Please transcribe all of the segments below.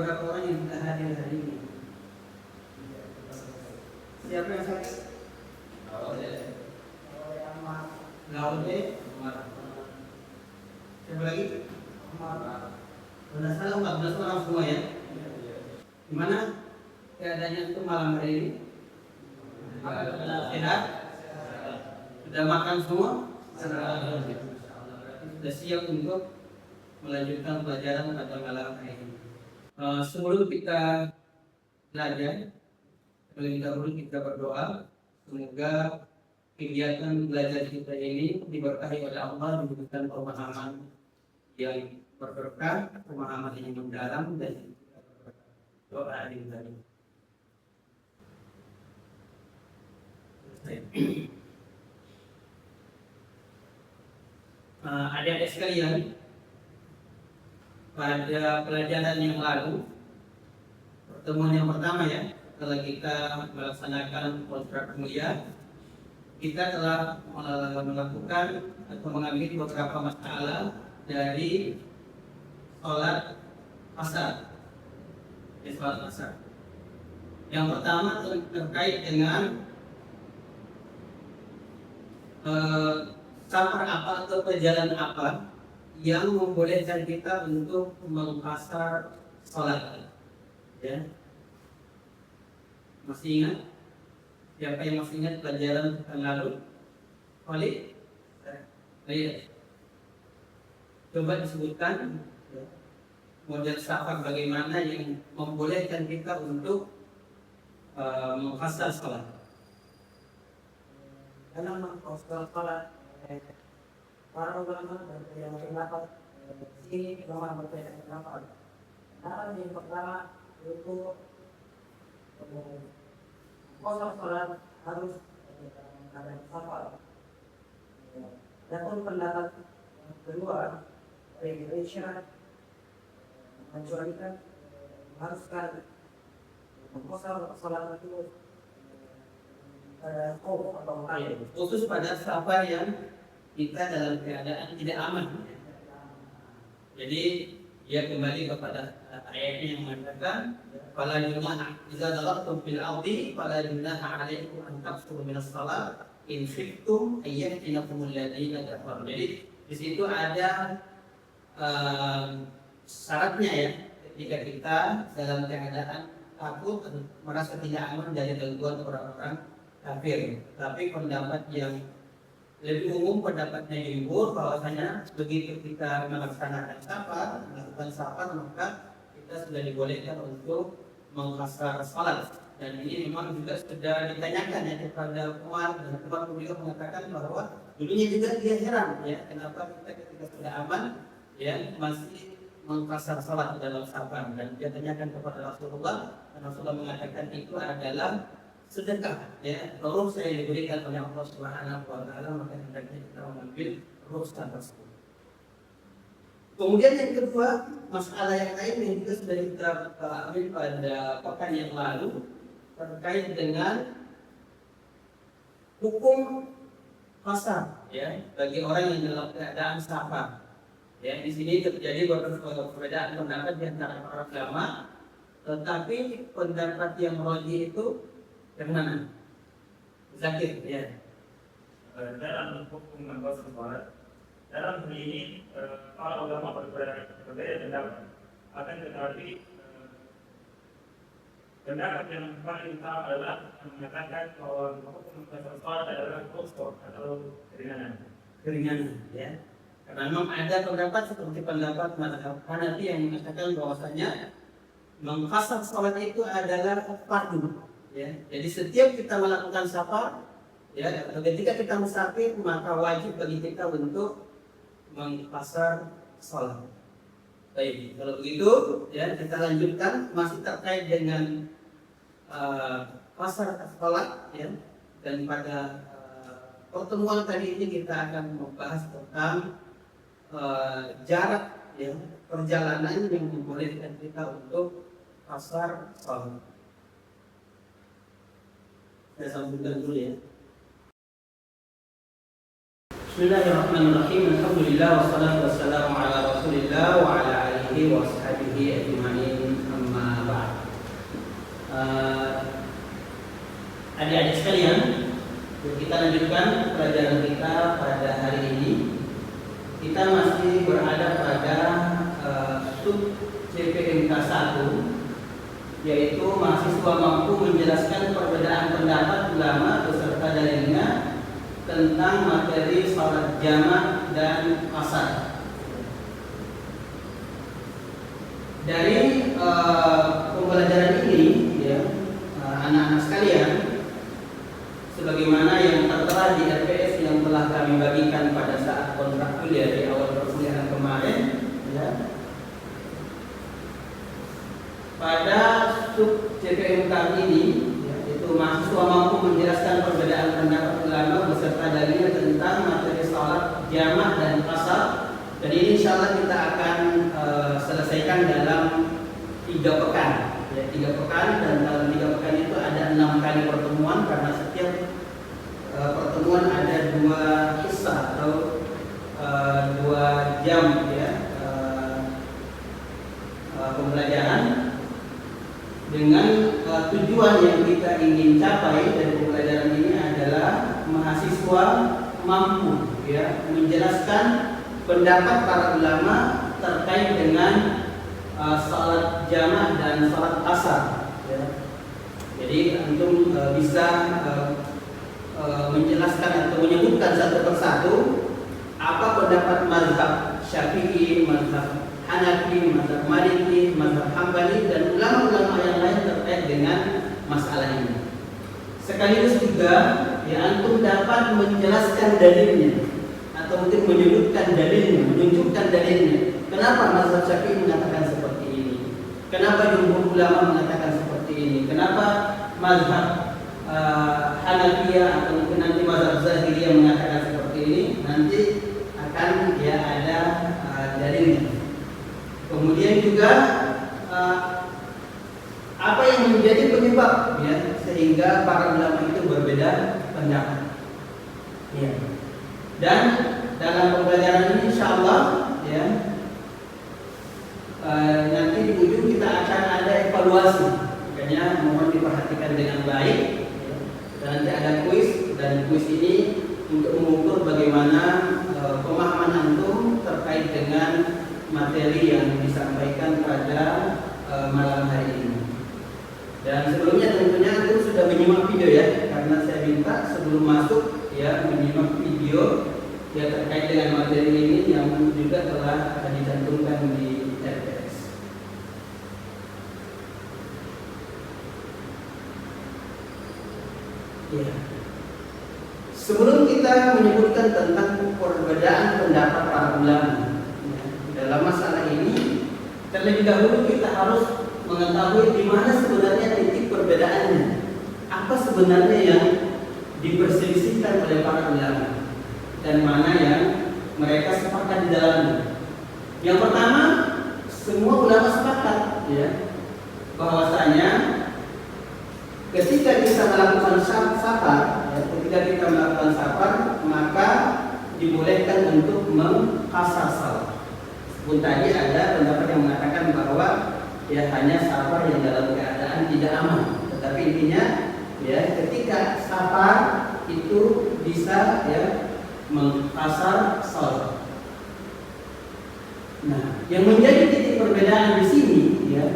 beberapa orang yang tidak hadir hari ini. Siapa yang sakit? Laude. Siapa lagi? Sudah salah 14 orang semua ya. Gimana keadaannya itu malam hari ini? Sehat? Sudah makan semua? Sudah siap untuk melanjutkan pelajaran pada malam hari ini. Sebelum kita belajar, terlebih dahulu kita berdoa semoga kegiatan belajar kita ini diberkahi oleh Allah, diberikan pemahaman yang berberkah, pemahaman yang mendalam dan doa yang tadi. Adik-adik sekalian, pada pelajaran yang lalu, pertemuan yang pertama ya, setelah kita melaksanakan kontrak mulia, kita telah melakukan atau mengambil beberapa masalah dari sholat asar. Yang pertama terkait dengan safar apa atau perjalanan apa yang membolehkan kita untuk mengqasar sholat. Ya, masih ingat? Siapa yang masih ingat pelajaran yang lalu? Khalid? Ayo, coba disebutkan model safar bagaimana yang membolehkan kita untuk mengqasar sholat. Dalam mengqasar sholat, para ulama yang berpendapat sini ulama berbeda pendapat. Cara yang pertama itu mengqasar sholat harus ada safar. Dan pendapat kedua, regulation mencualikan harus kan mengqasar sholat itu atau khusus pada safar yang kita dalam keadaan tidak aman. Jadi dia kembali kepada ayat yang mengatakan fala junaha idza darabtum fil ardi fala junaha 'alaikum an taqsuru min as-shalah in khiftum ayyatinakum alladziina kafaru. Jadi di situ ada syaratnya ya, ketika kita dalam keadaan takut dan merasa tidak aman dari gangguan orang-orang kafir. Tapi pendapat yang lebih umum, pendapatnya jumhur bahwasanya begitu kita melaksanakan safar, melakukan safar, maka kita sudah dibolehkan untuk mengqasar salat. Dan ini memang juga sudah ditanyakan ya kepada Umar, dan Umar juga mengatakan bahwa dulunya juga dia heran ya kenapa kita ketika sudah aman ya masih mengqasar salat dalam safar. Dan dia tanyakan kepada Rasulullah, dan Rasulullah mengatakan itu adalah sedekah ya, rukhsah yang diberikan oleh Allah Subhanahu wa taala, maka hendaknya kita mengambil rukhsah tersebut. Kemudian yang kedua, masalah yang lain yang juga sudah kita ambil pada pekan yang lalu terkait dengan hukum qasar ya bagi orang yang dalam keadaan safar. Ya, di sini terjadi perbedaan pendapat di antara para ulama, tetapi pendapat yang rajih itu yang mana? Zakir ya. Dalam hukum mengqasar salat, dalam hal ini para ulama berbeda pendapat. Akan tetapi pendapat yang paling utama adalah mengatakan bahwa hukum mengqasar salat adalah qasar atau keringanan ya. Karena memang ada pendapat seperti pendapat mazhab Hanafi yang mengatakan bahwasanya mengqasar salat itu adalah fardu. Ya, jadi setiap kita melakukan safar, ya, ketika kita musafir maka wajib bagi kita untuk mengqasar salat. Baik, kalau begitu, ya kita lanjutkan masih terkait dengan qasar salat, ya. Dan pada pertemuan tadi ini kita akan membahas tentang jarak, ya, perjalanan yang membolehkan kita untuk qasar salat. Saya sambungkan dulu ya. Bismillahirrahmanirrahim. Alhamdulillah wassalatu wassalamu ala Rasulillah wa ala alihi wa ashabihi ajma'in. Amma adik-adik sekalian, kita lanjutkan pelajaran kita pada hari ini. Kita masih berada pada sub CPMK 1, yaitu mahasiswa mampu menjelaskan perbedaan pendapat ulama beserta dalilnya tentang materi salat jamak dan asar. Dari pembelajaran ini, ya, anak-anak sekalian, sebagaimana yang tertera di RPS yang telah kami bagikan pada saat kontrak kuliah di awal perkuliahan kemarin, ya, pada sub CPMK ini, ya, itu mahasiswa mampu menjelaskan perbedaan pendapat ulama beserta dalilnya tentang materi salat jamak dan qasar. Dan ini insya Allah kita akan selesaikan dalam 3 pekan, ya, 3 pekan, dan dalam 3 pekan itu ada 6 kali pertemuan karena setiap pertemuan ada 2 kisah atau 2 jam, ya, pembelajaran dengan tujuan yang kita ingin capai dari pembelajaran ini adalah mahasiswa mampu, ya, menjelaskan pendapat para ulama terkait dengan salat jamak dan salat asar, ya. Jadi antum bisa menjelaskan atau menyebutkan satu persatu apa pendapat mazhab Syafi'i, mazhab Hanafi, mazhab Maliki, mazhab Hambali, dan ulama-ulama yang lain terkait dengan masalah ini. Sekaligus juga, ya, antum dapat menjelaskan dalilnya atau mungkin menyebutkan dalilnya, menunjukkan dalilnya. Kenapa mazhab Syafi'i mengatakan seperti ini? Kenapa jumhur ulama mengatakan seperti ini? Kenapa mazhab Hanafiyah atau mungkin nanti mazhab Zahiriyah mengatakan seperti ini? Nanti akan, ya, ada dalilnya. Kemudian juga apa yang menjadi penyebab, ya, sehingga para ulama itu berbeda pendapat. Ya. Dan dalam pembelajaran ini insya Allah, ya, nanti di ujung kita akan ada evaluasi. Makanya mohon diperhatikan dengan baik, ya. Dan nanti ada kuis, dan kuis ini untuk mengukur bagaimana pemahaman antum terkait dengan materi yang disampaikan pada malam hari ini. Dan sebelumnya tentunya antum sudah menyimak video, ya, karena saya minta sebelum masuk, ya, menyimak video, ya, terkait dengan materi ini yang juga telah dicantumkan di RPS. Ya. Sebelum kita menyebutkan tentang perbedaan pendapat para ulama, ya, dalam masalah ini, terlebih dahulu kita harus mengetahui di mana sebenarnya titik perbedaannya. Apa sebenarnya yang diperselisihkan oleh para ulama dan mana yang mereka sepakat di dalamnya. Yang pertama, semua ulama sepakat, ya, bahwasanya ketika kita melakukan safar, ya, ketika kita melakukan safar, maka dibolehkan untuk mengqasar salat. Pun tadi ada pendapat yang mengatakan bahwa, ya, hanya safar yang dalam keadaan tidak aman. Tetapi intinya, ya, ketika safar itu bisa, ya, mengqasar salat. Nah, yang menjadi titik perbedaan di sini, ya,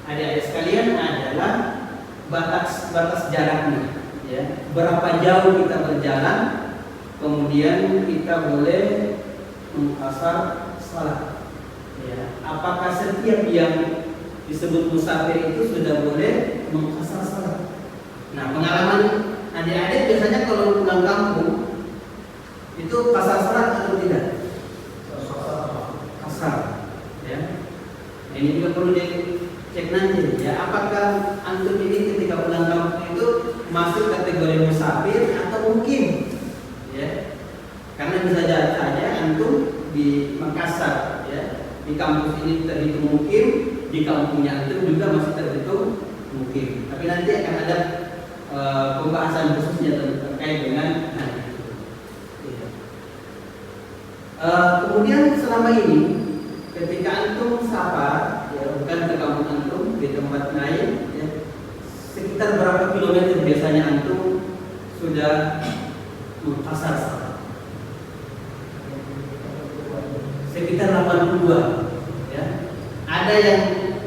adik-adik sekalian, adalah batas jaraknya, ya, berapa jauh kita berjalan, kemudian kita boleh mengqasar salat. Ya, apakah setiap yang disebut musafir itu sudah boleh mengqasar salat? Nah, pengalaman adik-adik biasanya kalau pulang kampung itu qasar salat atau tidak? Qasar, ya. Ini juga perlu dicek nanti, ya, apakah antum ini ketika pulang kampung itu masuk kategori musafir atau mungkin, ya, karena bisa saja antum di Makassar, ya, di kampus ini terhitung mukim, di kampungnya antum juga masih terhitung mukim. Tapi nanti akan ada pembahasan khususnya terkait dengan hal itu. Ya. Kemudian selama ini ketika antum safar, ya, bukan ke kampung antum, di tempat lain, ya, sekitar berapa kilometer biasanya antum sudah mengkasar salat? Sekitar 82 ya. Ada yang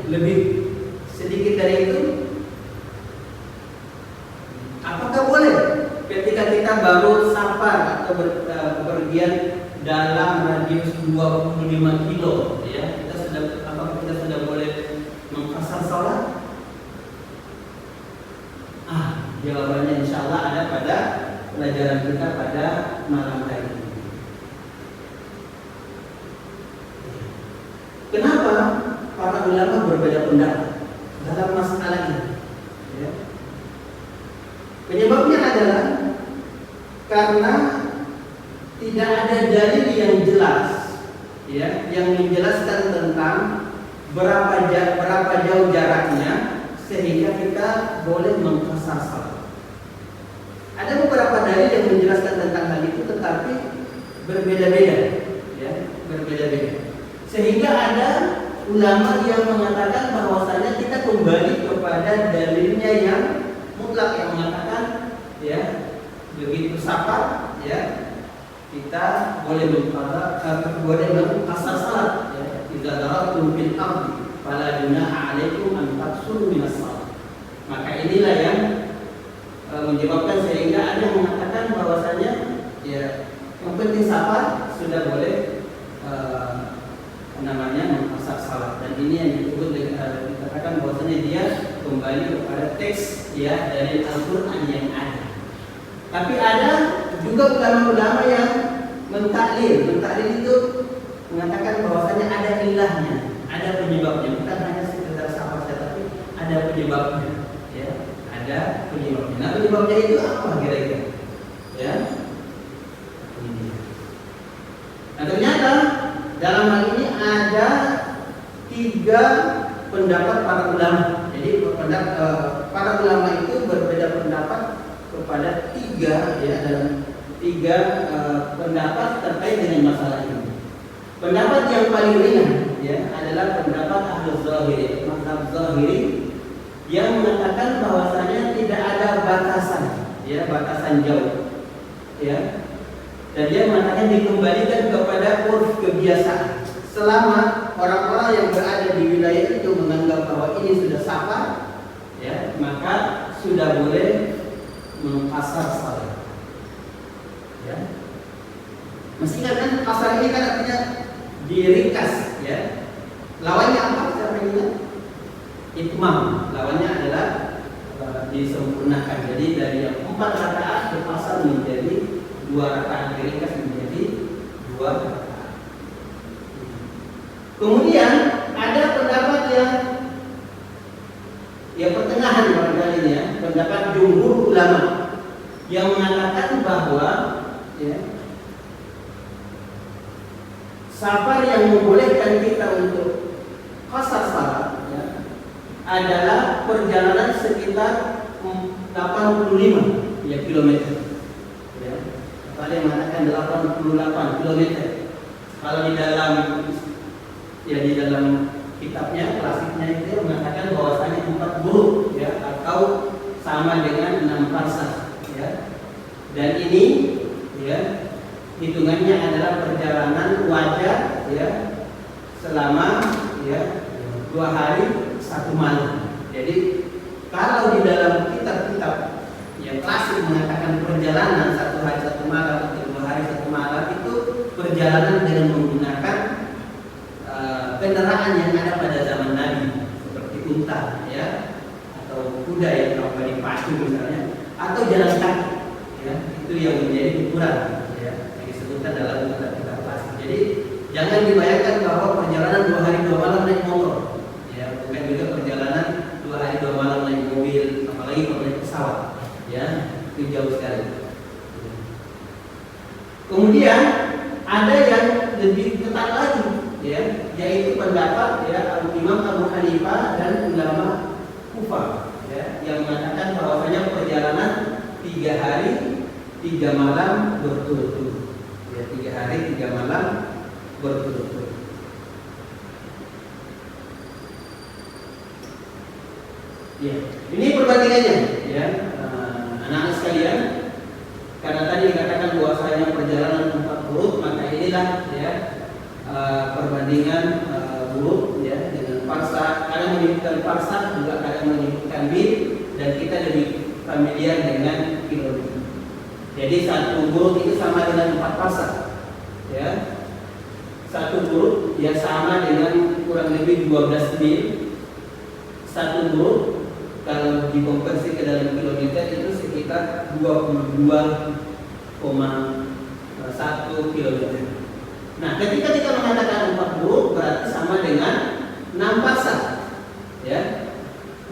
lebih sedikit dari itu. Apakah boleh ketika kita baru safar atau bepergian dalam radius 25 kilo ya, apakah kita sudah boleh mengkasar salat? Jawabannya insya Allah ada pada pelajaran kita pada malam hari ini. Kenapa para ulama berbeda pendapat dalam masalah ini? Ya. Penyebabnya adalah karena tidak ada dalil yang jelas, ya, yang menjelaskan tentang berapa jauh jaraknya sehingga kita boleh mengkasar salat. Ada beberapa dalil yang menjelaskan tentang hal itu, tetapi berbeda-beda, ya, berbeda-beda. Sehingga ada ulama yang mengatakan bahwasanya kita kembali kepada dalilnya yang mutlak yang mengatakan, ya, begitu safar, ya, kita boleh mengkasar salat, ya, idza daratum fil ardi fala junaha 'alaikum an taqsuru minas salat. Maka inilah yang menyebabkan sehingga ada yang mengatakan bahwasanya ya yang penting safar sudah boleh mengkasar salat, dan ini yang disebut dikatakan bahwasanya dia kembali kepada teks ya dari Al-Qur'an yang ada. Tapi ada juga ulama-ulama yang mentaklil itu mengatakan bahwasanya ada ilahnya, ada penyebabnya, bukan hanya sekedar safar saja, tapi ada penyebabnya, ya, ada penyebabnya. Nah, penyebabnya itu apa kira-kira? Ya, ini. Nah, ternyata dalam hal ini ada 3 pendapat para ulama. Jadi para ulama itu berbeda pendapat kepada 3 ya, dalam 3 pendapat terkait dengan masalah ini. Pendapat yang paling ringan ya adalah pendapat Ahlul Zahiri, mazhab Zahiri, yang mengatakan bahwasanya tidak ada batasan, ya, batasan jauh, ya. Dan dia mengatakan dikembalikan kepada urf kebiasaan. Selama orang-orang yang berada di wilayah itu menganggap bahwa ini sudah safar, ya, maka sudah boleh mengkasar salat. Ya. Mestinya kan kasar ini kan artinya diringkas, ya. Lawannya apa? Siapa yang ingat? Itmam. Lawannya adalah disempurnakan. Jadi dari yang 4 rakaat dipasang menjadi 2 rakaat, diringkas menjadi 2 rakaat. Kemudian ada pendapat yang pertengahan barangkali ya, pendapat jumhur ulama yang mengatakan bahwa ya, safar yang membolehkan kita untuk qasar salat ya, adalah perjalanan sekitar 85 ya, kilometer. Ya. Ada yang mengatakan 88 kilometer. Kalau di dalam kitabnya klasiknya itu mengatakan bahwasanya 40 ya, atau sama dengan 6 parsah ya. Dan ini ya hitungannya adalah perjalanan wajar ya selama ya 2 hari 1 malam. Jadi kalau di dalam kitab-kitab yang klasik mengatakan perjalanan 1 hari 1 malam atau 2 hari 1 malam, itu perjalanan dengan menggunakan kendaraan yang ada pada zaman Nabi seperti unta ya, atau kuda yang di pacu misalnya, atau jalan kaki ya, itu yang menjadi ukuran ya, yang disebutkan dalam kitab klasik. Jadi jangan dibayangkan bahwa perjalanan 2 hari 2 malam naik motor ya, bukan juga perjalanan 2 hari 2 malam naik mobil, apalagi kalau naik pesawat ya, itu jauh sekali. Kemudian ada yang lebih ketat lagi ya, yaitu pendapat ya Imam Abu Hanifah dan ulama Kufah ya, yang mengatakan bahwasanya perjalanan 3 hari 3 malam berturut-turut ya, 3 hari 3 malam berturut-turut. Ya, ini perbandingannya, ya, anak-anak sekalian. Karena tadi dikatakan bahwasanya perjalanan 4 huruf, maka inilah ya perbandingan huruf ya dengan parsa. Kadang menyebutkan parsa, juga kadang menyebutkan bil, dan kita lebih familiar dengan kilometer. Jadi satu huruf itu sama dengan 4 parsa, ya. Satu huruf ya sama dengan kurang lebih 12 mil. Satu huruf kalau dikonversi ke dalam kilometer itu sekitar 22,1 kilometer. Nah, ketika kita mengatakan 4 huruf berarti sama dengan 6 parsa, ya.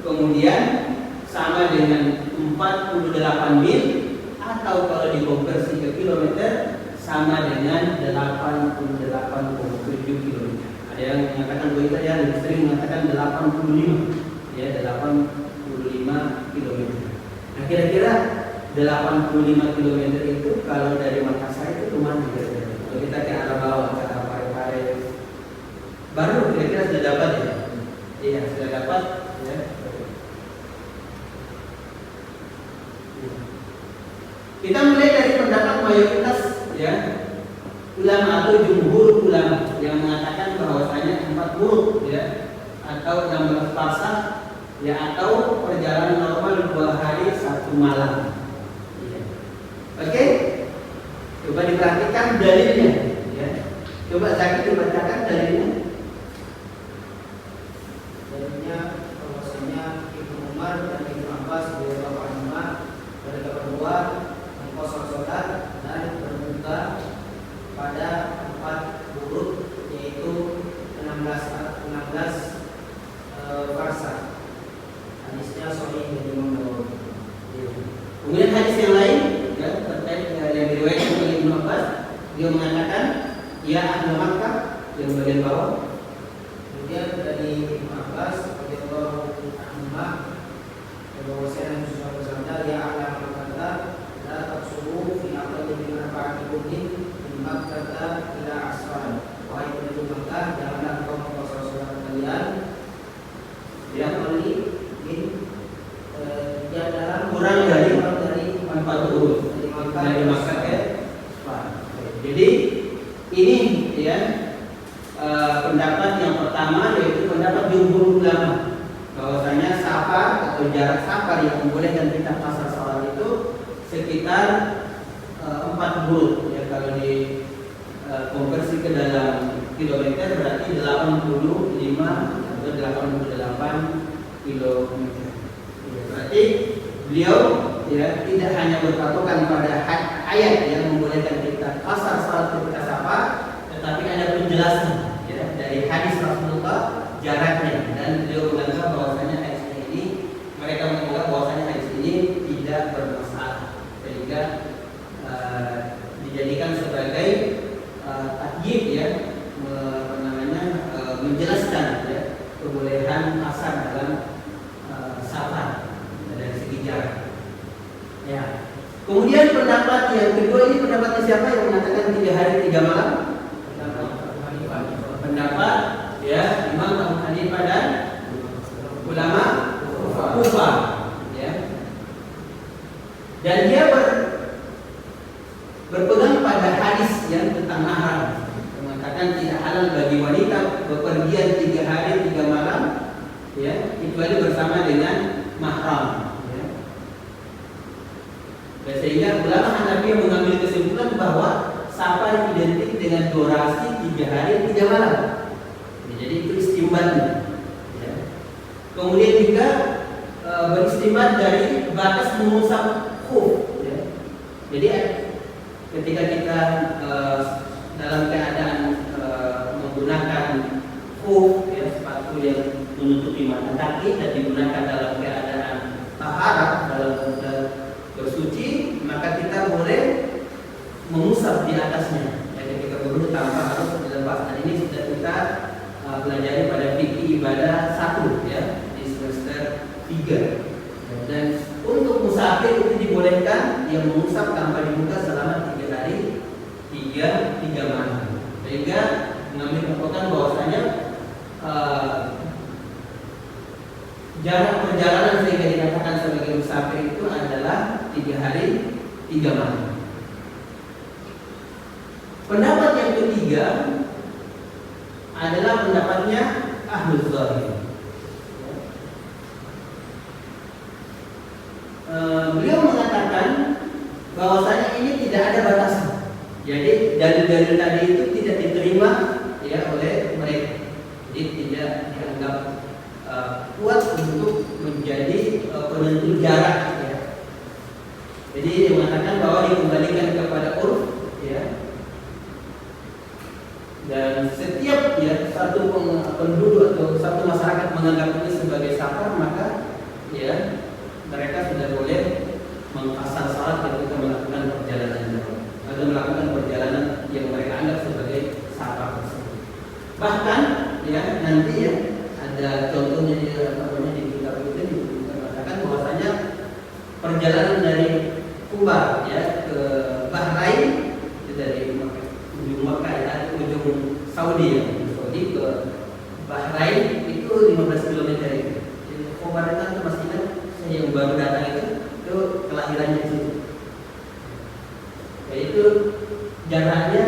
Kemudian sama dengan 48 mil, atau kalau dikonversi ke kilometer sama dengan 88,7 kilometer. Ada yang mengatakan bahwa ya lebih sering mengatakan 85, ya 85 kilometer. Nah, kira-kira 85 kilometer itu kalau dari Makassar itu kemana kira-kira? Kalau kita ke arah bawah, ke arah Parepare, baru kira-kira sudah dapat ya? Iya, sudah dapat ya. Kita mulai dari pendapat mayoritas ya ulama atau jumhur ulama yang mengatakan bahwasanya 4 huruf ya atau 16 parsa ya atau perjalanan normal 2 hari 1 malam. Ya. Oke, coba diperhatikan dalilnya. Ya. Coba Zaki dibacakan dalilnya. Dalilnya bahwasanya Ibnu Umar dan Ibnu Abbas radhiyallahu anhuma mereka berdua mengkosor sholat dan berbuka pada 4 huruf yaitu 16 farsa. Hadisnya sahih dari Imam Nawawi. Kemudian hadis yang lain ya, terkait yang diriwayatkan oleh Ibnu Abbas, dia mengatakan ya ahli Makkah yang bagian bawah. Kemudian dari Ibnu Abbas radhiyallahu anhuma bahwasanya Nabi sallallahu alaihi wasallam ya ahli Makkah la taqsuru fi aqalli min arba'ati qurnin min Makkah ila asfar. Wahai penduduk Makkah, janganlah engkau mengkosor sholat kalian yang kurang dari 4 huruf dari Makkah ke Asfar. Jadi ini ya pendapat yang pertama, yaitu pendapat jumhur ulama bahwasanya safar atau jarak safar yang membolehkan kita pasar sholat itu sekitar 4 huruf ya. Kalau di konversi ke dalam kilometer berarti 85 atau 88 kilometer. Ya, berarti beliau ya tidak hanya berpatokan pada ayat yang membolehkan kita kasar salat ketika safar, tetapi ada penjelasan ya dari hadis Rasulullah jaraknya, dan beliau menganggap bahwasanya hadis ini, mereka menganggap bahwasanya hadis ini tidak bermasalah, sehingga dijadikan sebagai takyid ya, menjelaskan ya kebolehan kasar dalam safar dari segi jarak. Ya. Kemudian pendapat yang kedua ini pendapatnya siapa yang mengatakan 3 hari 3 malam? Pendapat ya Imam Abu Hanifah dan ulama Kufah. Ya. Dan dia berpegang pada hadis yang tentang mahram, mengatakan tidak halal bagi wanita bepergian 3 hari 3 malam ya kecuali bersama dengan mahram ya. Dan sehingga ulama Hanafi mengambil kesimpulan bahwa safar identik dengan durasi 3 hari 3 malam ya, jadi itu istimbatnya ya. Kemudian juga beristimbat dari batas mengusap khuf ya. Jadi ketika kita dalam keadaan menggunakan khuf ya, sepatu yang menutupi mata kaki dan digunakan dalam keadaan taharah, dalam bersuci, maka kita boleh mengusap di atasnya ya, ketika berwudu tanpa harus dilepas. Dan ini sudah kita pelajari pada fikih ibadah 1 ya di semester 3. Dan untuk musafir itu dibolehkan yang mengusap tanpa dibuka selama 3 hari 3 malam. Sehingga mengambil keputusan bahwasanya jarak perjalanan sehingga dikatakan sebagai musafir itu adalah 3 hari 3 malam. Pendapat yang ketiga adalah pendapatnya Ahlul Zahir. Beliau mengatakan bahwasanya ini tidak ada batasan. Jadi dalil-dalil tadi itu tidak diterima ya oleh mereka. Jadi tidak dianggap kuat untuk menjadi penentu jarak ya. Jadi dia mengatakan bahwa dikembalikan kepada urf ya. Dan setiap ya satu penduduk atau satu masyarakat menganggap ini sebagai safar, maka ya mereka sudah boleh mengkasar salat ketika melakukan perjalanan jauh atau melakukan perjalanan yang mereka anggap sebagai safar tersebut. Bahkan ya nanti ya ada contohnya di kitab itu dikatakan bahwasanya perjalanan dari Kuba ya ke Bahrain itu dari ujung Mekah ya ujung Saudi ya Saudi ke Bahrain itu 15 km itu. Jadi Kuba itu masjidnya yang baru datang itu kelahirannya itu. Yaitu jaraknya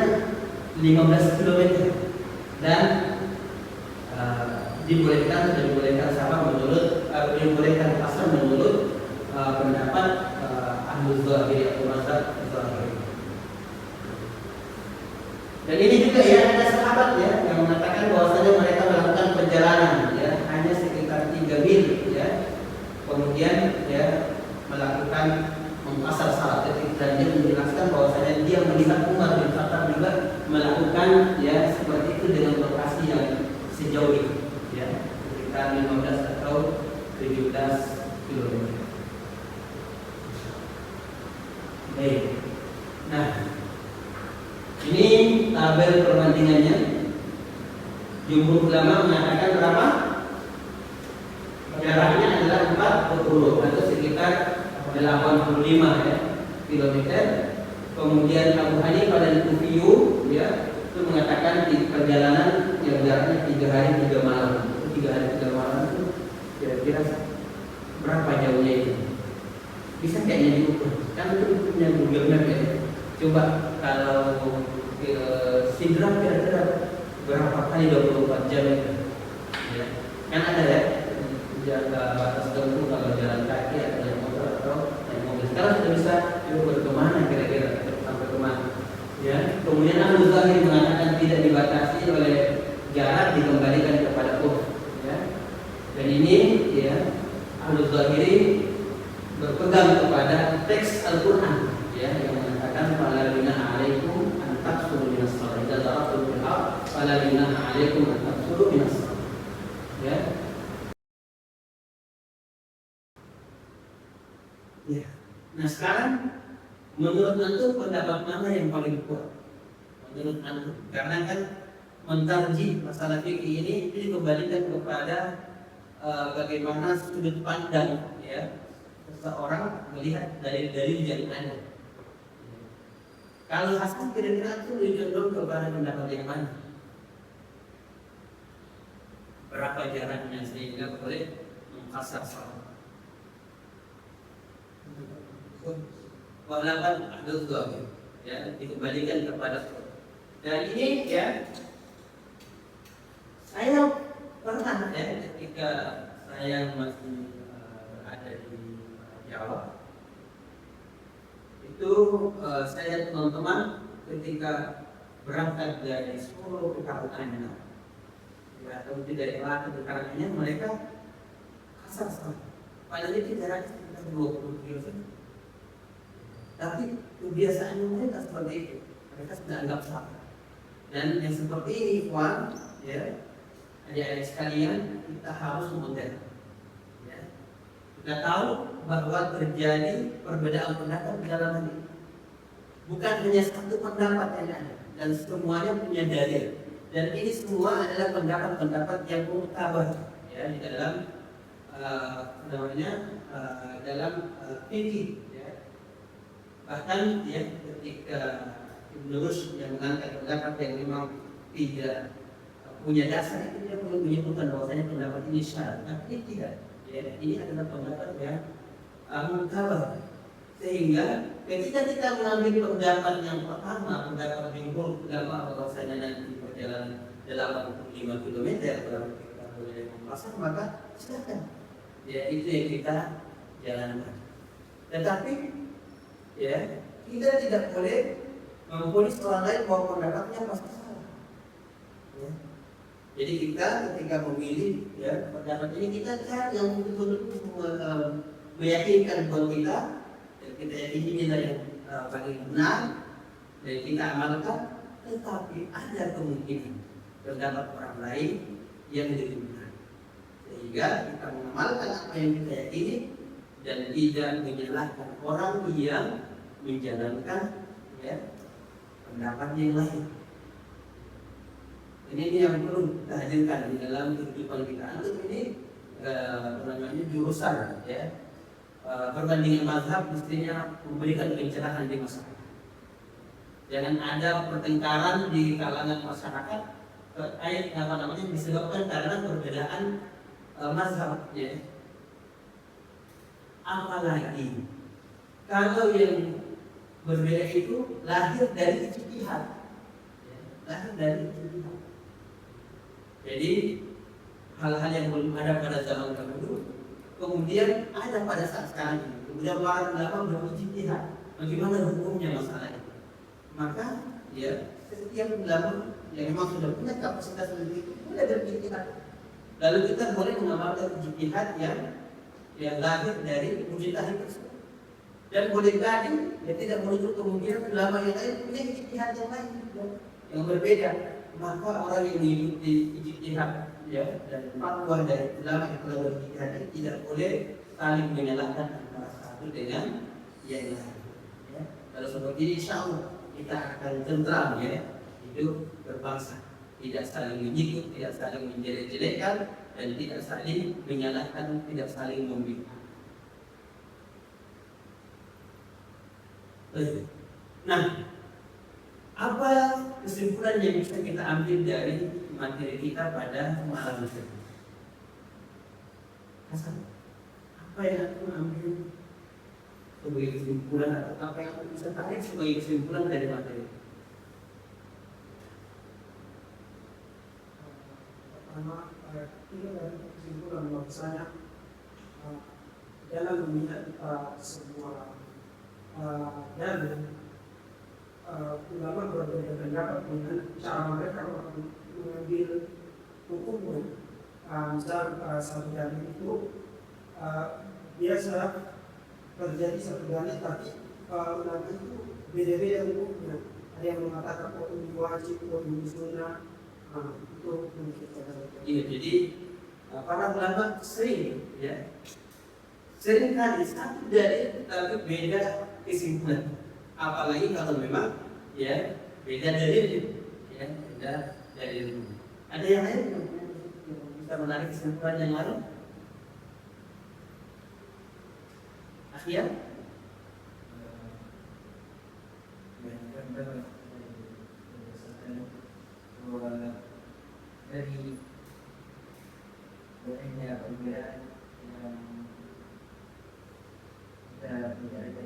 15 km dan dibolehkan sama menurut dibolehkan pasar menurut pendapat Ahlul Zahir atau mazhab Zahir. Dan ini juga ya ada sahabat ya yang mengatakan bahwasanya mereka melakukan perjalanan ya hanya sekitar 3 mil ya. Kemudian ya melakukan mengkasar salat dan dia menjelaskan bahwasanya dia melihat Umar bin Khattab juga melakukan ya seperti itu dengan lokasi yang sejauh itu ya sekitar 15 atau 17 km. Baik. Nah, ini tabel perbandingannya. Jumhur ulama mengatakan berapa? Jaraknya adalah 40 atau sekitar 85 ya, kilometer. Kemudian Abu Hanifah dan Kufiyu ya itu mengatakan di perjalanan yang jaraknya 3 hari 3 malam. 3 hari 3 malam itu kira-kira berapa jauhnya itu? Bisa kayaknya diukur. Kan itu punya Google Map ya. Coba kalau ke Sidrap kira-kira berapa kali 24 jam itu? Ya. Kan ada ya jaga batas tempuh kalau jalan kaki atau naik motor atau naik mobil. Sekarang sudah bisa diukur kemana kira-kira sampai kemana? Ya. Kemudian Ahlul Zahir mengatakan tidak dibatasi oleh jarak dikembalikan kepada urf. Ya. Dan ini ya Ahlul Zahiri berpegang kepada teks Al-Quran ya, yang mengatakan fala junaha 'alaikum an taqsuru minas shalah idza darabtum fil ardh fala junaha 'alaikum an taqsuru minas shalah ya. Ya. Nah sekarang menurut antum pendapat mana yang paling kuat? Menurut antum, karena kan mentarjih masalah fikih ini dikembalikan kepada bagaimana sudut pandang ya seseorang melihat dari yang ada. Kalau Hasan kira-kira itu condong kepada pendapat yang mana? Berapa jaraknya sehingga boleh mengkasar salat? Walaupun ada Zahir ya dikembalikan kepada dan ini ya saya pernah ya ketika saya masih ada di Jawa itu saya teman-teman ketika berangkat dari Solo ke Karanganyar ya, atau dari Melaka ke Karanganyar mereka kasar sekali padahal itu jaraknya sekitar 20 km tapi kebiasaannya mereka seperti itu mereka sudah anggap salah dan yang seperti ini Ikhwan ya adik-adik sekalian kita harus modern ya. Kita tahu bahwa terjadi perbedaan pendapat dalam hal ini. Bukan hanya satu pendapat yang ada dan semuanya punya dalil. Dan ini semua adalah pendapat-pendapat yang muktabar ya di dalam dalam fikih ya. Bahkan ya ketika Ibnu Rushd yang mengangkat pendapat yang memang tidak punya dasar itu dia menyebutkan bahwasanya pendapat ini syarat, tapi tidak. Ya, ini adalah pendapat yang mutabar. Sehingga ketika kita mengambil pendapat yang pertama, pendapat jumhur ulama bahwasanya nanti perjalanan dalam 5 km kalau kita boleh memasang, maka silakan. Ya, itu yang kita jalankan. Tetapi ya, kita tidak boleh memponis orang lain bahwa pendapatnya pasti salah. Ya. Jadi kita ketika memilih ya pendapat ini, kita cari yang betul-betul meyakinkan bahwa kita yakini kita yang paling benar dan kita amalkan. Tetapi ada kemungkinan pendapat orang lain yang lebih benar, sehingga kita mengamalkan apa yang kita yakini dan tidak menyalahkan orang yang menjalankan ya pendapat yang lain. Ini yang perlu kita hadirkan di dalam kehidupan kita. Antum ini jurusan ya perbandingan mazhab mestinya memberikan pencerahan di masyarakat. Jangan ada pertengkaran di kalangan masyarakat terkait disebabkan karena perbedaan mazhab ya. Apalagi kalau yang berbeda itu lahir dari ijtihad. Ya, lahir dari ijtihad. Jadi hal-hal yang belum ada pada zaman dahulu kemudian ada pada saat sekarang ini. Kemudian para ulama berijtihad bagaimana hukumnya masalah ini. Maka ya setiap ulama yang memang sudah punya kapasitas lebih boleh berijtihad. Lalu kita boleh mengamalkan ijtihad yang lahir dari mujtahid tersebut. Dan boleh jadi ya tidak menutup kemungkinan ulama yang lain punya ijtihad yang lain yang berbeda. Maka orang yang mengikuti ijtihad ya dan fatwa dari ulama yang telah berijtihad tidak boleh saling menyalahkan antara satu dengan yang lain. Ya. Kalau seperti ini, insya Allah kita akan tentram ya hidup berbangsa, tidak saling menyikut, tidak saling menjelek-jelekkan dan tidak saling menyalahkan, tidak saling membina. Nah, apa kesimpulan yang bisa kita ambil dari materi kita pada malam ini? Hasan, apa yang aku ambil sebagai kesimpulan atau apa yang aku bisa tarik sebagai kesimpulan dari materi? Pertama, ini dari kesimpulan bahwasanya dalam memihak sebuah dalil ulama berbeda pendapat dengan cara mereka mengambil hukumnya. Misal satu dalil itu biasa terjadi satu dalil, tapi ulama itu beda-beda hukumnya. Ada yang mengatakan ini wajib, ini sunnah. Itu Iya, jadi para ulama sering kali satu dalil tapi beda kesimpulan. Apalagi kalau memang ya beda dalil ya, beda dalil. Ada yang lain yang bisa menarik kesimpulan yang lain? Akhir? Dari banyak perbedaan yang kita tidak ada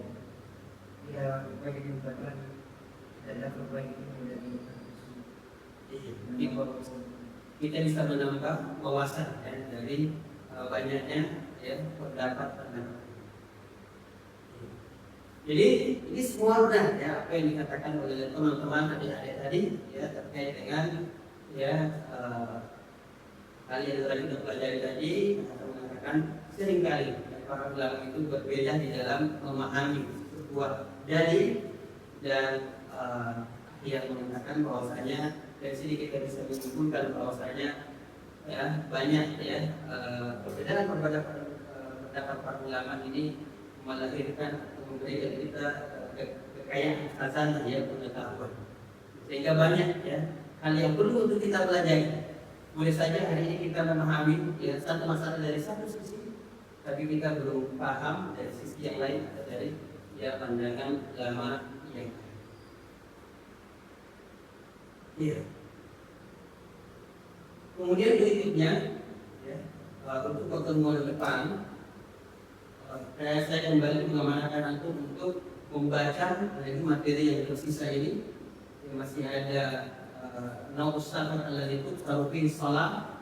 ya bagi dibuatkan dan perbaikan menjadi kita bisa menambah wawasan ya, dari banyaknya ya pendapat. Jadi ini semua sudah ya apa yang dikatakan oleh teman-teman adik-adik tadi ya terkait dengan ya kalian tadi sudah pelajari tadi mengatakan seringkali para ulama itu berbeda di dalam memahami sebuah dalil dan yang mengatakan bahwasanya dari sini kita bisa menyimpulkan bahwasanya ya banyak ya perbedaan pendapat para ulama ini melahirkan atau memberikan kita kekayaan khazanah ya pengetahuan, sehingga banyak ya hal yang perlu untuk kita pelajari. Boleh saja hari ini kita memahami ya satu masalah dari satu sisi, tapi kita belum paham dari sisi yang lain atau dari ya pandangan ulama yang lain. Iya. Kemudian berikutnya ya, untuk pertemuan depan saya kembali mengamanahkan antum untuk membaca ini materi yang tersisa ini. Yang masih ada Naus Safar alladzi tuqra'u fihi shalah,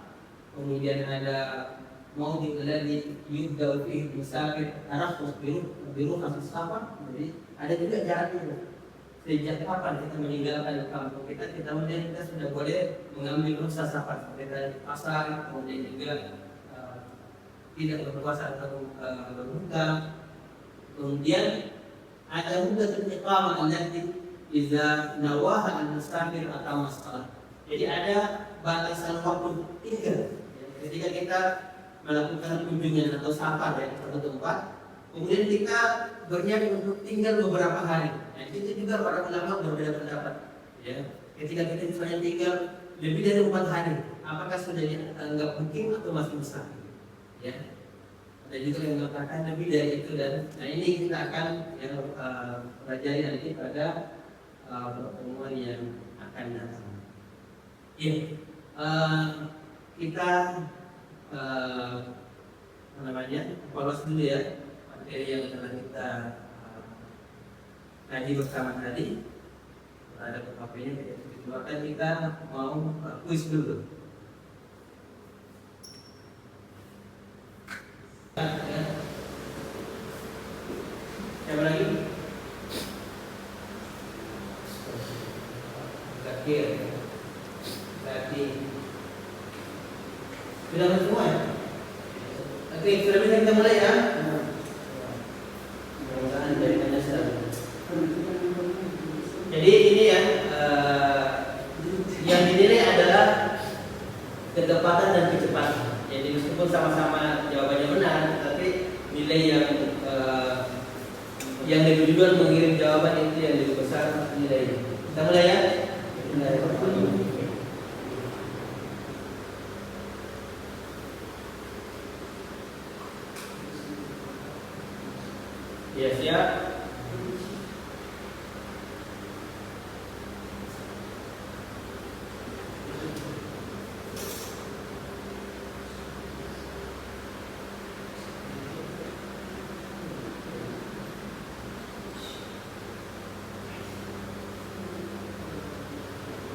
kemudian ada Maudhi alladzi yubda'u fihi musafir arafus biruh safar. Jadi ada juga jaraknya. Sejak kapan kita meninggalkan kampung kita kemudian kita sudah boleh mengambil rukhsah safar seperti tadi pasar, kemudian juga tidak berpuasa atau berbuka. Kemudian ada muddatul iqamah allati iza nawaha al-musafir atau masalah. Jadi ada batasan waktu 3 ketika kita melakukan kunjungan atau safar dari satu tempat, kemudian kita berniat untuk tinggal beberapa hari. Nah, itu juga para ulama berbeda pendapat. Ya, ketika kita misalnya tinggal lebih dari 4 hari, apakah sudah dianggap mukim atau masih besar? Ya, ada juga yang mengatakan lebih dari itu dan nah ini kita akan pelajari nanti pada pertemuan yang akan datang. Ya, kita polos dulu ya materi yang telah kita kaji bersama tadi. Ada PKP-nya keluarkan, kita mau kuis dulu. Siapa lagi? Zakir, Zaki. Sudah semua ya? Oke, sudah bisa kita mulai ya? Mudah-mudahan dari mana sudah. Jadi ini yang dinilai adalah ketepatan dan kecepatan. Jadi meskipun sama-sama jawabannya benar, tapi nilai yang lebih duluan mengirim jawaban itu yang lebih besar nilainya. Kita mulai ya. Ya, siap.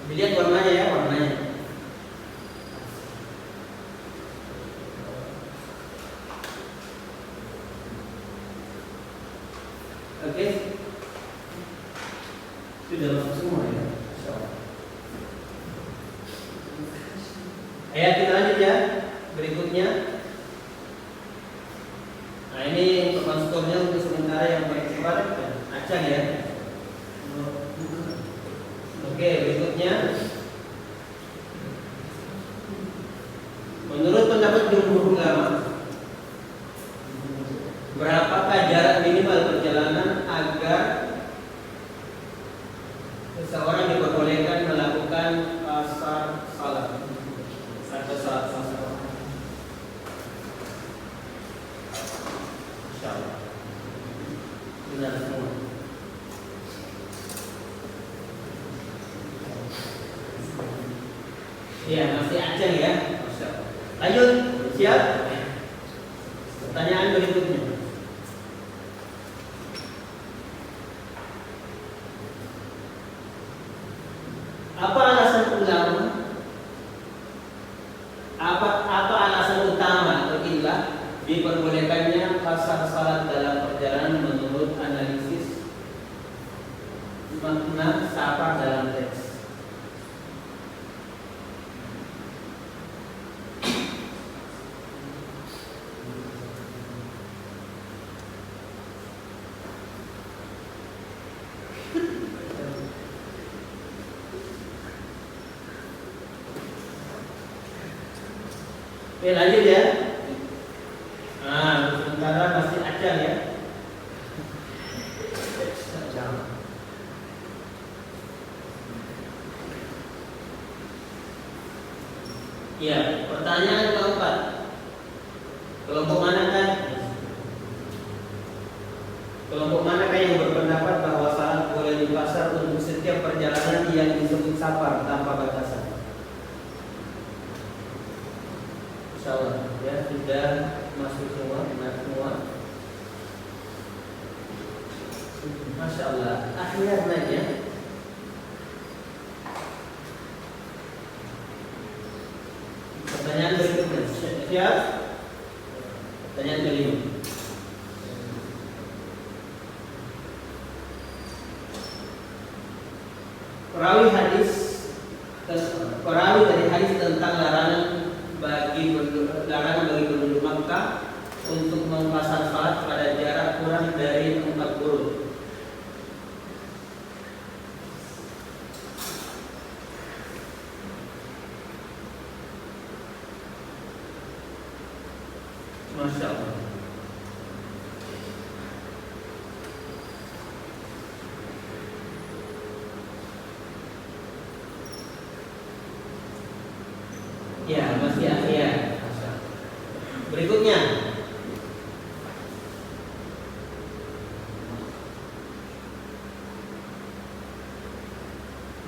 Dilihat warnanya ya, warnanya. Oke. Sudah masuk semua ya. Ayo kita lanjut ya. Berikutnya. Nah ini untuk masuknya untuk sementara yang paling cepat Acang ya. Oke, berikutnya. Menurut pendapat jumhur ulama, berapakah jarak minimal perjalanan agar seseorang diperbolehkan melakukan qasar salat atau salat qasar? Insyaallah. Benar semua. Iya, masih Aceh ya. Lanjut, siap? Pertanyaan berikutnya. Apa alasan ulama? Apa alasan utama atau ilah diperbolehkannya qasar salat dalam perjalanan menurut analisis makna safar dalam teks? Oke, lanjut ya. Nah, sementara masih Aceh ya. Ya, pertanyaan keempat. Kelompok manakah yang berpendapat bahwa salat boleh dipasar untuk setiap perjalanan yang disebut safar tanpa batasan? Masya Allah, ya sudah masuk semua, benar semua. Masya Allah, akhirnya ya. Pertanyaan berikutnya, siap? Pertanyaan kelima. Perawi dari hadis tentang larangan bagi penduduk Makkah untuk mempasang salat pada jarak kurang dari 4 buruk. Masya Allah. Ya, masih akhir. Berikutnya,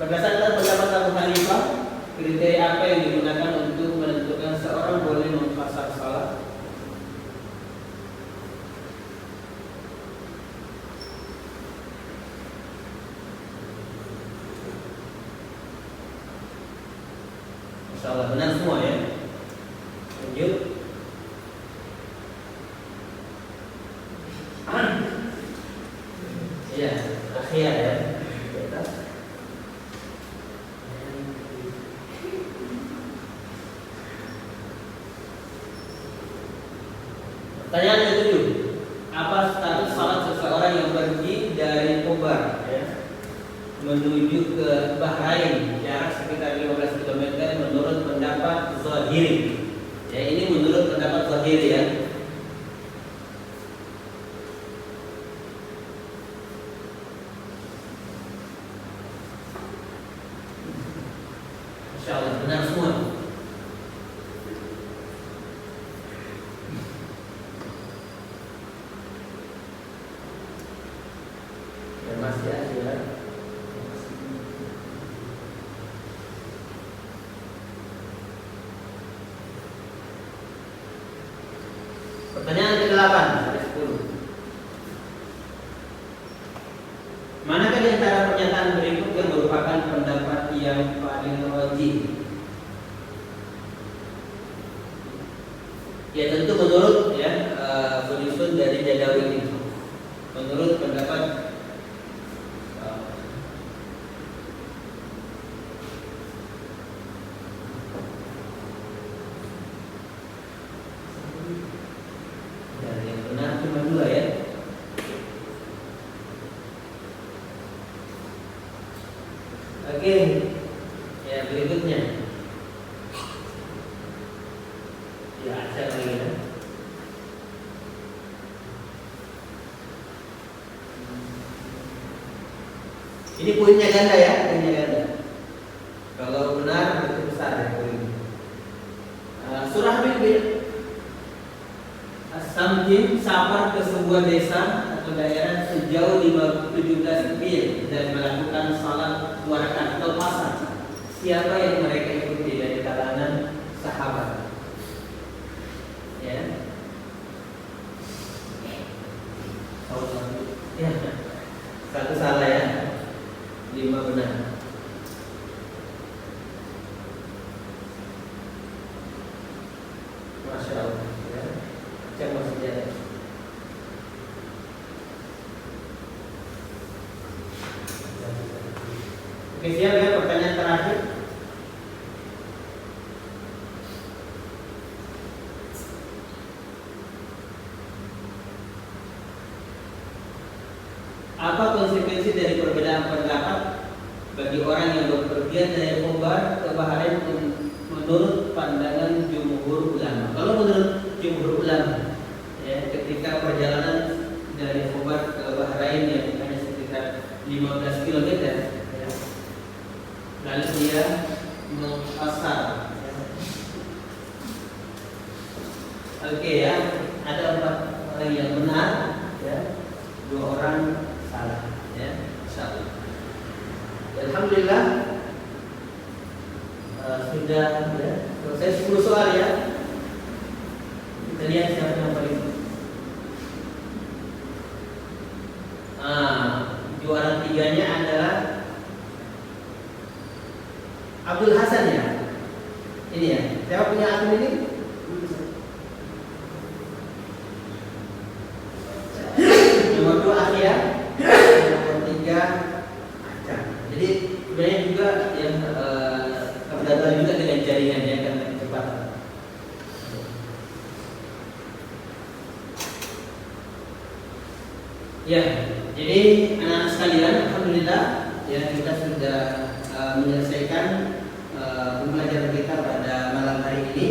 berdasarkan pendapat Abu Hanifah, kriteria apa yang digunakan untuk menentukan seorang boleh mempasang salat? Insyaallah benar semua ya. Lanjut. Ya, akhir ya. Pertanyaan ke-7. Apa status salat seseorang yang pergi dari Kobar ya, menuju ke Bahrain, jarak sekitar 15 km menurut pendapat Zahiri. Ya, ini menurut pendapat Zahiri ya. Insyaallah benar semua. Dan masih ada. Pertanyaan ke-8, ada 10. Manakah di antara pernyataan berikut yang merupakan pendapat yang paling rajih? Ya tentu menurut ya penyusun dari Jadawi ini. Menurut pendapat yang benar cuma 2 ya. Oke, ya berikutnya. Ya, saya lagi ya. Ini poinnya ganda ya, poinnya ganda. Kalau benar itu besar ya poinnya. Surah bin As-Samjin safar ke sebuah desa atau daerah sejauh 17 mil dan melakukan salat 2 rakaat atau pasang. Siapa yang mereka ikuti dari kalangan sahabat? Ya. Ya. 1 salah ya. 5 benar. Masya Allah ya. Cek masih ada. Oke, siap ya, pertanyaan terakhir. Apa konsekuensi dari perbedaan pendapat bagi orang yang berpergian dari Khobar ke Bahrain menurut pandangan jumhur ulama? Kalau menurut jumhur ulama, ya, ketika perjalanan dari Khobar ke Bahrain yang hanya sekitar 15 km, ya, lalu dia mengqasar. Oke ya, ada 4 orang yang benar, ya, 2 orang salah, ya, insyaallah. Alhamdulillah sudah ya, selesai 10 soal ya. Kita lihat siapa yang paling. Juara 3-nya adalah Abdul Hasan ya. Ini ya. Siapa punya akun ini? Nomor 2 Akhia, nomor 3 Acan. Jadi sebenarnya juga yang kebetulan juga dengan jaringan ya karena kecepatan. Ya, jadi anak-anak sekalian, alhamdulillah ya kita sudah menyelesaikan pembelajaran kita pada malam hari ini.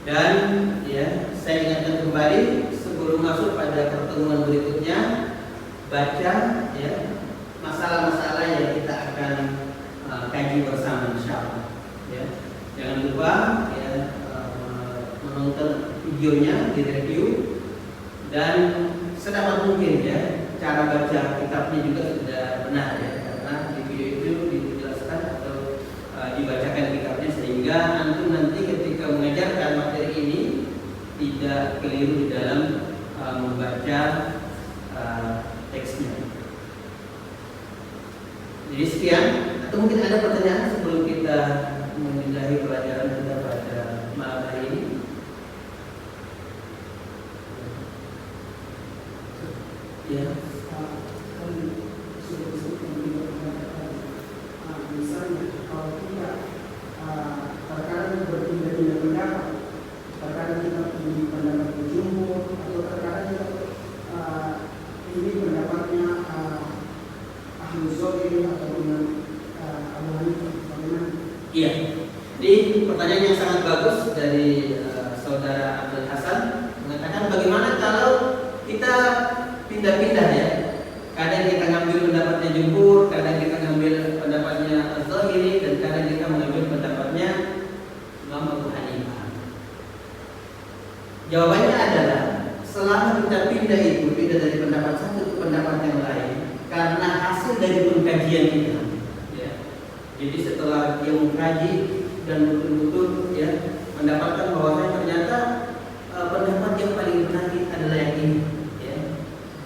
Dan ya saya ingatkan kembali sebelum masuk pada pertemuan berikutnya, baca ya masalah-masalah yang kita akan kaji bersama insyaallah. Ya, jangan lupa ya menonton videonya di review dan sedapat mungkin ya cara baca kitabnya juga sudah benar ya karena di video itu dijelaskan atau dibacakan kitabnya sehingga antum nanti ketika mengajarkan materi ini tidak keliru di dalam membaca teksnya. Jadi sekian, atau mungkin ada pertanyaan sebelum kita memulai pelajaran kita pada malam hari ini. Ya. Misalnya kalau kita terkadang berpindah-pindah pendapat, terkadang kita pilih pendapat jumhur atau terkadang kita pilih pendapatnya Ahlu Zahir atau dengan Abu Hanifah, bagaimana? Iya. Jadi pertanyaan yang sangat bagus dari saudara Abdul Hasan mengatakan bagaimana kalau kita pindah-pindah ya. Kadang kita ngambil pendapatnya jumhur, kadang kita ngambil pendapatnya Az-Zahiri, dan kadang kita mengambil pendapatnya Imam Abu Hanifah. Jawabannya adalah selama kita pindah itu pindah dari pendapat satu ke pendapat yang lain karena hasil dari pengkajian kita. Ya. Jadi setelah dia mengkaji dan betul-betul ya mendapatkan bahwa ternyata pendapat yang paling benar adalah yang ini.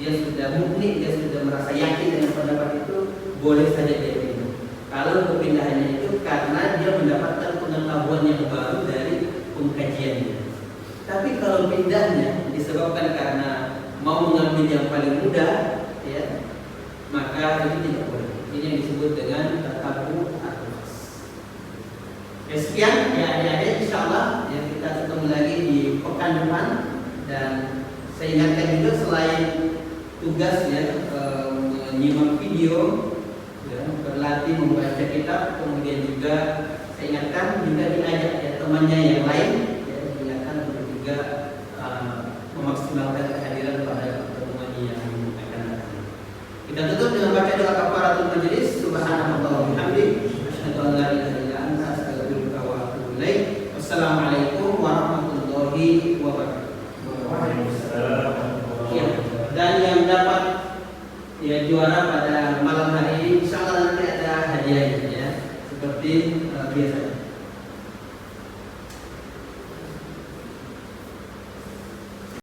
Dia sudah murni, dia sudah merasa yakin dengan pendapat itu, boleh saja dia pindah. Kalau kepindahannya itu karena dia mendapatkan pengetahuan yang baru dari pengkajiannya. Tapi kalau pindahnya disebabkan karena mau mengambil yang paling mudah, ya, maka itu tidak boleh. Ini yang disebut dengan tabu atas. Ya, sekian ya adik-adik, insyaallah ya kita ketemu lagi di pekan depan. Dan saya ingatkan juga selain tugas ya menyimak video ya, berlatih membaca kitab, kemudian juga saya ingatkan juga diajak ya temannya yang lain ya, diingatkan untuk juga memaksimalkan kehadiran pada pertemuan yang akan datang. Kita tutup dengan baca doa kafaratul majelis. Subhanallah wa bihamdihi asyhadu an la ilaha illa anta astaghfiruka wa atubu ilaik. Wassalamualaikum warahmatullahi wabarakatuh. Ya. Dan yang dapat ya juara pada malam hari ini insyaallah nanti ada hadiahnya ya seperti biasa.